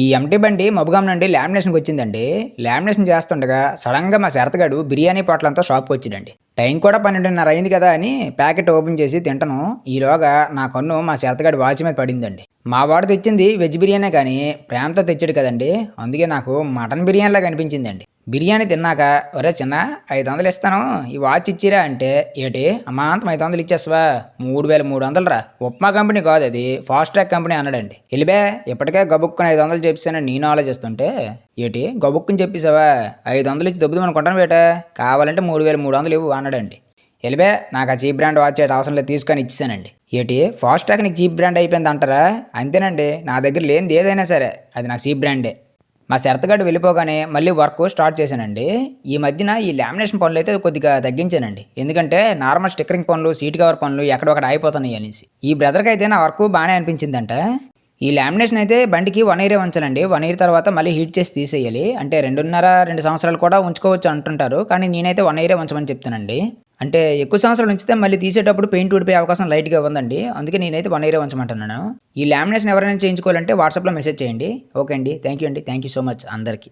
ఈ ఎంటీ బండి మబుగాం నుండి లామినేషన్కి వచ్చిందండి. లామినేషన్ చేస్తుండగా సడన్గా మా శరతగాడు బిర్యానీ పొట్లంతో షాప్కి వచ్చిందండి. టైం కూడా 12:30 అయింది కదా అని ప్యాకెట్ ఓపెన్ చేసి తింటాను. ఈలోగా నా కన్ను మా శరతగాడి వాచ్ మీద పడిందండి. మా వాడు తెచ్చింది వెజ్ బిర్యానీ కానీ ప్రేమతో తెచ్చాడు కదండి, అందుకే నాకు మటన్ బిర్యానీలా కనిపించిందండి. బిర్యానీ తిన్నాక ఒరే చిన్న 500 ఇస్తాను, ఈ వాచ్ ఇచ్చిరా అంటే ఏటి అమాంతం 500 ఇచ్చేస్తావా, 3300 రా, ఉప్మా కంపెనీ కాదు అది, ఫాస్ట్ ట్రాక్ కంపెనీ అన్నాడండి. వెళ్ళిబే ఇప్పటికే గబుక్కుని 500 చెప్పిస్తానని నేను ఆలోచిస్తుంటే ఏటి గబుక్కుని చెప్పేసావా, 500 ఇచ్చి దొబ్బుదాం అనుకుంటాను వేట, కావాలంటే 3300 ఇవ్వు అన్నాడండి. వెళ్ళిబే నాకు ఆ చీప్ బ్రాండ్ వాచ్ అవసరం లేదు తీసుకొని ఇచ్చేసానండి. ఏటి ఫాస్ట్ ట్రాక్ నీకు చీప్ బ్రాండ్ అయిపోయింది అంటారా? అంతేనండి, నా దగ్గర లేనిది ఏదైనా సరే అది నాకు చీప్ బ్రాండే. మా శరతగాడు వెళ్ళిపోగానే మళ్ళీ వర్క్ స్టార్ట్ చేశానండి. ఈ మధ్యన ఈ లామినేషన్ పనులు అయితే కొద్దిగా తగ్గించానండి, ఎందుకంటే నార్మల్ స్టిక్కరింగ్ పనులు, సీట్ కవర్ పనులు ఎక్కడొక్కడ అయిపోతున్నాయి అనేసి. ఈ బ్రదర్కి అయితే నా వర్క్ బాగానే అనిపించిందంట. ఈ లామినేషన్ అయితే బండికి 1 ఇయర్ ఉంచాలండి. 1 ఇయర్ తర్వాత మళ్ళీ హీట్ చేసి తీసేయాలి. అంటే 2 సంవత్సరాలు కూడా ఉంచుకోవచ్చు అంటుంటారు, కానీ నేనైతే 1 ఇయరే ఉంచమని చెప్తానండి. అంటే ఎక్కువ సంవత్సరాలు ఉంచితే మళ్ళీ తీసేటప్పుడు పెయింట్ ఊడిపోయే అవకాశం లైట్గా ఉందండి, అందుకే నేనైతే 1 ఇయరే ఉంచమంటున్నాను. ఈ లామినేషన్ ఎవరైనా చేయించుకోవాలంటే వాట్సాప్లో మెసేజ్ చేయండి. ఓకే అండి, థ్యాంక్ యూ సో మచ్ అందరికీ.